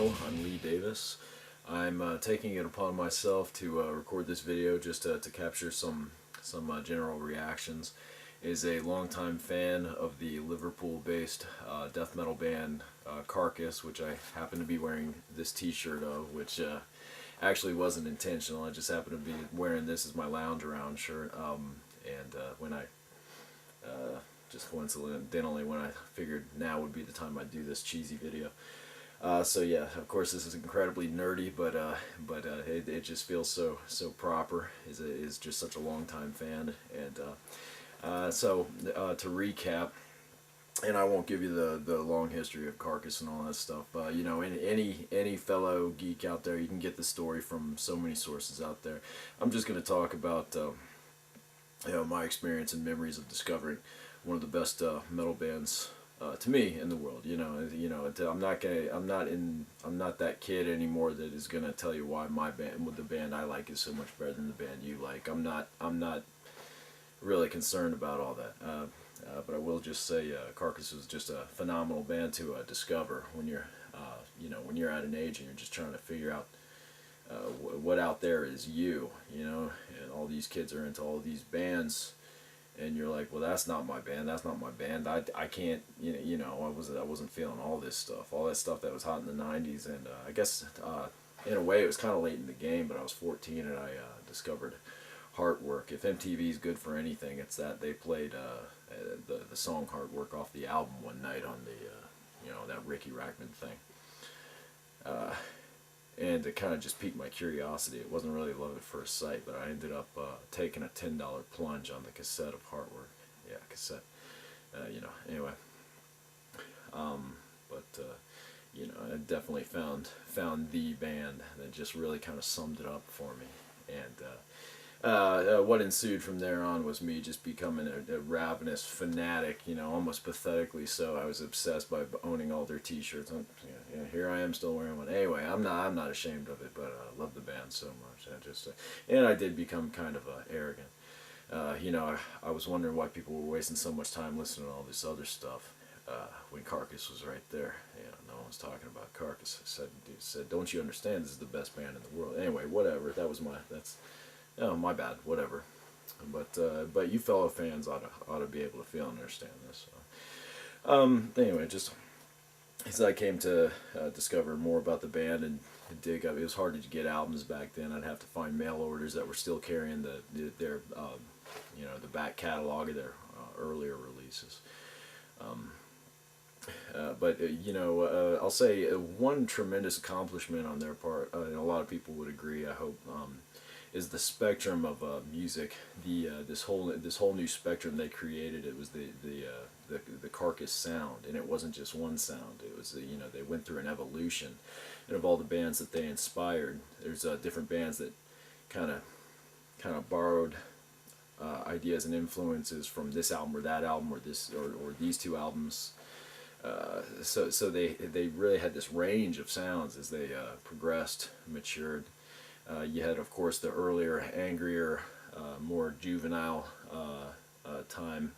Hello, I'm Lee Davis. I'm taking it upon myself to record this video just to capture some general reactions. Is a longtime fan of the Liverpool-based death metal band Carcass, which I happen to be wearing this T-shirt of, which actually wasn't intentional. I just happened to be wearing this as my lounge around shirt, and when I just coincidentally when I figured now would be the time I'd do this cheesy video. So yeah, of course this is incredibly nerdy, but it just feels so proper. Is just such a long-time fan, and so to recap, and I won't give you the long history of Carcass and all that stuff. You know, any fellow geek out there, you can get the story from so many sources out there. I'm just going to talk about you know, my experience and memories of discovering one of the best metal bands to me in the world. You know, I'm not that kid anymore that is gonna tell you why my band, the band I like, is so much better than the band you like. I'm not really concerned about all that. But I will just say, Carcass was just a phenomenal band to discover when you're, you know, when you're at an age and you're just trying to figure out what out there is you know, and all these kids are into all these bands. And you're like, well, that's not my band. That's not my band. I can't, you know, I wasn't feeling all this stuff, all that stuff that was hot in the '90s. And I guess in a way it was kind of late in the game. But I was 14 and I discovered Heart Work. If MTV is good for anything, it's that they played the song Heart Work off the album one night on the you know, that Ricky Rackman thing. And it kind of just piqued my curiosity. It wasn't really love at first sight, but I ended up taking a $10 plunge on the cassette of Heartwork. Yeah, cassette. You know, anyway. You know, I definitely found the band that just really kind of summed it up for me. And what ensued from there on was me just becoming a ravenous fanatic, you know, almost pathetically so. I was obsessed by owning all their T-shirts. Yeah, here I am still wearing one. Anyway, I'm not ashamed of it, but I love the band so much. And I did become kind of arrogant. You know, I was wondering why people were wasting so much time listening to all this other stuff when Carcass was right there. You know, no one was talking about Carcass. I said, don't you understand? This is the best band in the world. Anyway, whatever. Oh, my bad. Whatever. But you fellow fans ought to be able to feel and understand this. So. Anyway, just as I came to discover more about the band and dig up, it was hard to get albums back then. I'd have to find mail orders that were still carrying their you know, the back catalog of their earlier releases. But you know, I'll say one tremendous accomplishment on their part, and a lot of people would agree, I hope, is the spectrum of music. This whole new spectrum they created. It was the Carcass sound, and it wasn't just one sound. It was you know, they went through an evolution, and of all the bands that they inspired, there's different bands that kind of borrowed ideas and influences from this album or that album or these two albums. So they really had this range of sounds as they progressed, matured. You had, of course, the earlier, angrier, more juvenile time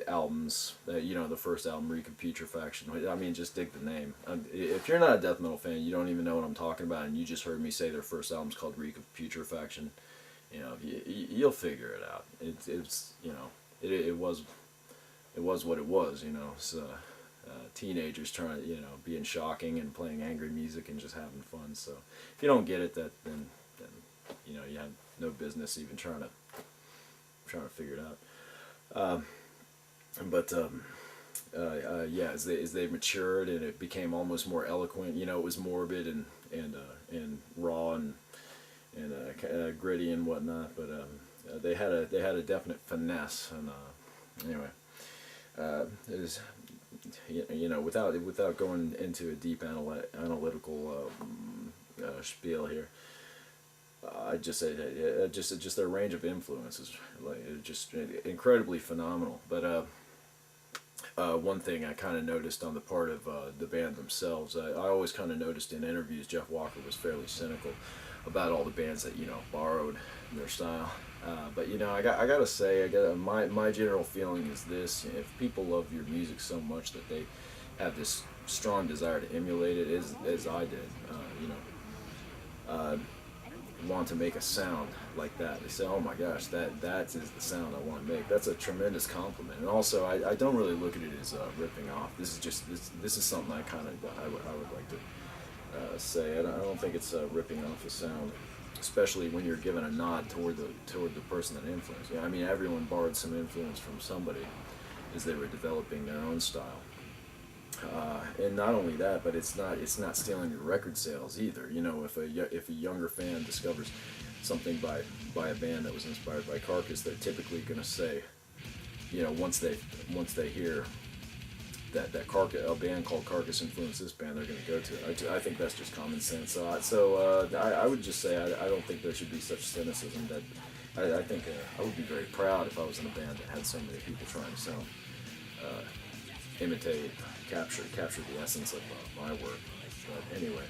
albums. You know, the first album, Reek of Putrefaction. I mean, just dig the name. If you're not a death metal fan, you don't even know what I'm talking about, and you just heard me say their first album's called Reek of Putrefaction. You know, you'll figure it out. It's you know, it was what it was. You know, so. Teenagers trying to, you know, being shocking and playing angry music and just having fun. So if you don't get it, then you know, you have no business even trying to figure it out. Yeah, as they matured and it became almost more eloquent, you know, it was morbid and raw and gritty and whatnot. But they had a definite finesse. And anyway, it was. You know, without going into a deep analytical spiel here, I'd just say that just their range of influences, like, just incredibly phenomenal. But one thing I kind of noticed on the part of the band themselves, I always kind of noticed in interviews Jeff Walker was fairly cynical about all the bands that, you know, borrowed their style. But you know, I gotta say, my general feeling is this: if people love your music so much that they have this strong desire to emulate it as I did. Want to make a sound like that. They say, "Oh my gosh, that is the sound I want to make." That's a tremendous compliment. And also, I don't really look at it as ripping off. This is just this is something I would like to say. I don't think it's ripping off the sound, especially when you're given a nod toward the person that influenced you. I mean, everyone borrowed some influence from somebody as they were developing their own style. And not only that, but it's not stealing your record sales either. You know, if a younger fan discovers something by a band that was inspired by Carcass, they're typically going to say, you know, once they hear that a band called Carcass influenced this band, they're going to go to it. I think that's just common sense. I would just say I don't think there should be such cynicism. That I think I would be very proud if I was in a band that had so many people trying to sound, imitate, capture the essence of my work. But anyway,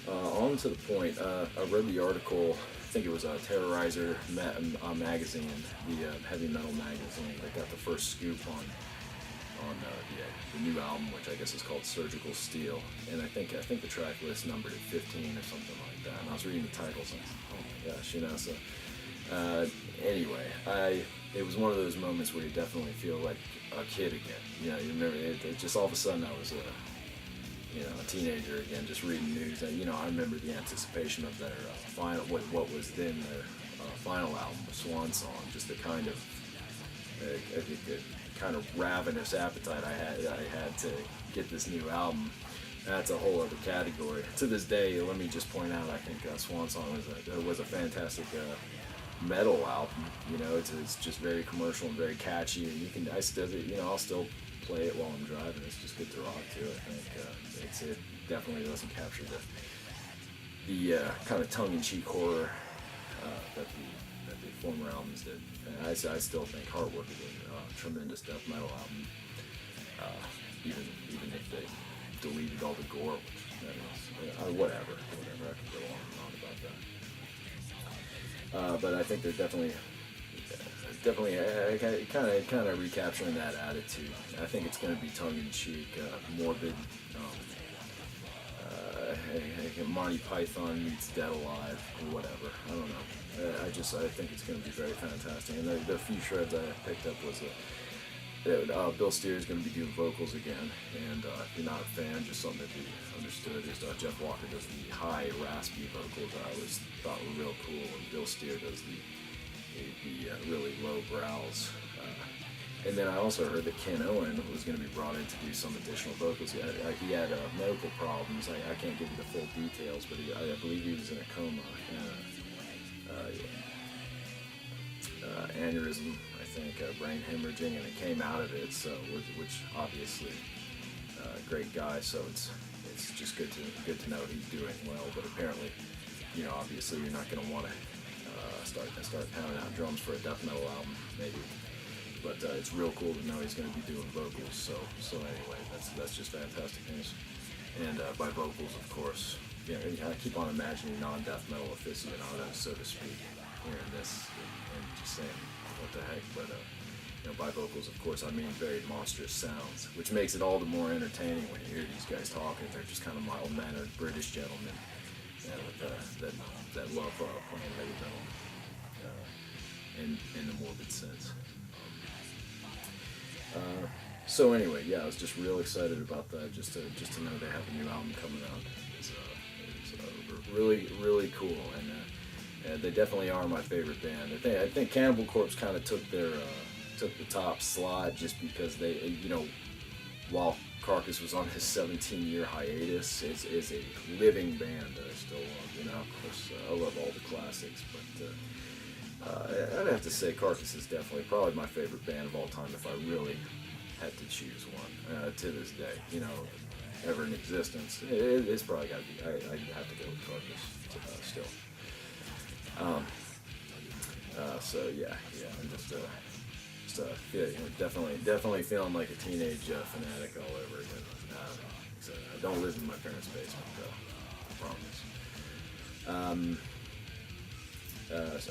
on to the point. I read the article. I think it was a Terrorizer magazine, the heavy metal magazine, that got the first scoop on the new album, which I guess is called Surgical Steel. And I think the track list numbered at 15 or something like that. And I was reading the titles and oh my gosh, you know. So anyway, it was one of those moments where you definitely feel like a kid again. You know, you remember it just all of a sudden I was a teenager again, just reading news. And you know, I remember the anticipation of their final, what was then their final album, Swan Song. Just the kind of kind of ravenous appetite I had to get this new album. That's a whole other category. To this day, let me just point out, I think Swan Song was a fantastic metal album. You know, it's just very commercial and very catchy, and I'll still play it while I'm driving. It's just good to rock to. I think it definitely doesn't capture the kind of tongue-in-cheek horror that the former albums did. And I still think Heartwork is a tremendous death metal album, even if they deleted all the gore, which whatever. I could go on and on about that. But I think they're definitely kind of recapturing that attitude. I think it's going to be tongue-in-cheek, morbid. Monty Python meets Dead Alive or whatever. I don't know. I think it's going to be very fantastic. And the few shreds I picked up was Bill Steer is going to be doing vocals again. And if you're not a fan, just something to be understood is Jeff Walker does the high, raspy vocals I always thought were real cool, and Bill Steer does the really low growls. And then I also heard that Ken Owen was going to be brought in to do some additional vocals. He had medical problems. I can't give you the full details, but I believe he was in a coma, aneurysm, I think, brain hemorrhaging, and it came out of it. So, which obviously, great guy. So it's just good to know he's doing well. But apparently, you know, obviously you're not going to want to start pounding out drums for a death metal album, maybe. But it's real cool to know he's going to be doing vocals. So anyway, that's just fantastic news. And by vocals, of course, I keep on imagining non-death metal aficionados, so to speak, hearing this and just saying, what the heck? But by vocals, of course, I mean very monstrous sounds, which makes it all the more entertaining when you hear these guys talking. They're just kind of mild-mannered British gentlemen that love playing heavy metal in the morbid sense. So anyway, yeah, I was just real excited about that. Just to know they have a new album coming out is really, really cool, and they definitely are my favorite band. I think Cannibal Corpse kind of took the top slot just because they, while Carcass was on his 17-year hiatus, is a living band that I still love. Of course, I love all the classics, but. I'd have to say Carcass is definitely probably my favorite band of all time if I really had to choose one to this day. Ever in existence, it's probably got to be. I'd have to go with Carcass still. So yeah, I'm just definitely feeling like a teenage fanatic all over again. I don't live in my parents' basement, though. I promise.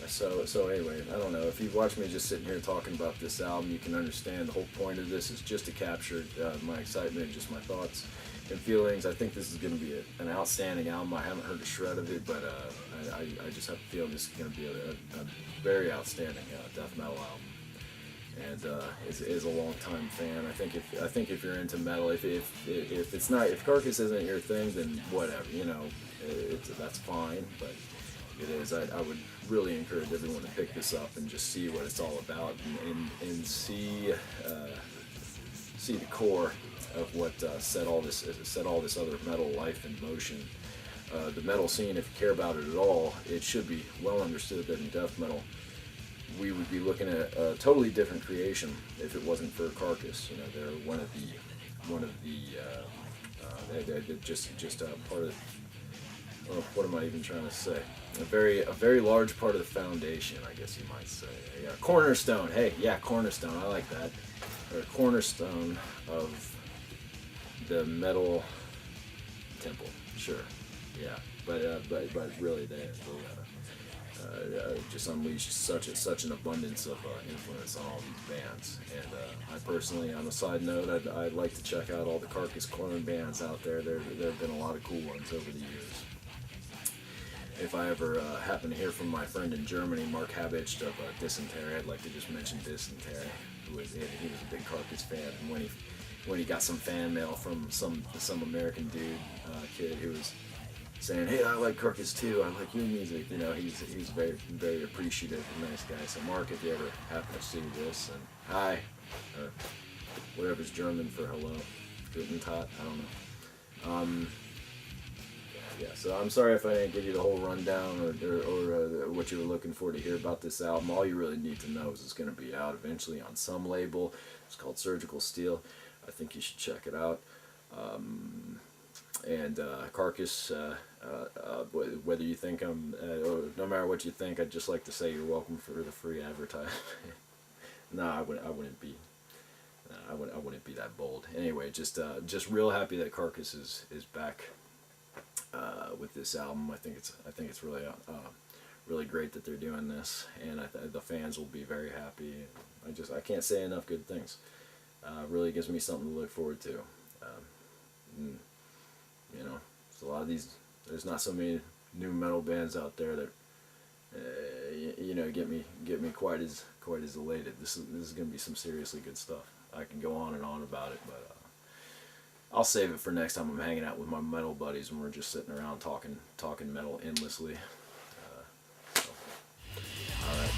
So anyway, I don't know. If you've watched me just sitting here talking about this album, you can understand the whole point of this is just to capture my excitement, just my thoughts and feelings. I think this is going to be an outstanding album. I haven't heard a shred of it, but I just have a feeling this is going to be a very outstanding death metal album. And is a long-time fan. I think if you're into metal, if it's not, if Carcass isn't your thing, then whatever, you know, that's fine. But it is. I would really encourage everyone to pick this up and just see what it's all about, and see the core of what set all this other metal life in motion. The metal scene, if you care about it at all, it should be well understood that in death metal, we would be looking at a totally different creation if it wasn't for Carcass. You know, they're one of the they're just part of. Well, what am I even trying to say? A very large part of the foundation, I guess you might say. Yeah, cornerstone. Hey, yeah, cornerstone. I like that. Or a cornerstone of the metal temple. Sure. Yeah, but really they just unleashed such an abundance of influence on all these bands. And I personally, on a side note, I'd like to check out all the Carcass clone bands out there. There have been a lot of cool ones over the years. If I ever happen to hear from my friend in Germany, Mark Habicht of Dysentery, I'd like to just mention Dysentery. He was a big Carcass fan, and when he got some fan mail from some American dude, kid who was saying, "Hey, I like Carcass too. I like your music." You know, he's very appreciative and nice guy. So Mark, if you ever happen to see this, and hi, or whatever's German for hello, Guten Tag, I don't know. Yeah, so I'm sorry if I didn't give you the whole rundown or what you were looking for to hear about this album. All you really need to know is it's going to be out eventually on some label. It's called Surgical Steel. I think you should check it out. And Carcass, whether you think I'm, or no matter what you think, I'd just like to say you're welcome for the free advertisement. No, I wouldn't be. I wouldn't be that bold. Anyway, just real happy that Carcass is back with this album. I think it's really really great that they're doing this, and the fans will be very happy. I can't say enough good things. Really gives me something to look forward to. You know, there's a lot of these. There's not so many new metal bands out there that you know get me quite as elated. This is going to be some seriously good stuff. I can go on and on about it, but I'll save it for next time I'm hanging out with my metal buddies and we're just sitting around talking metal endlessly. All right.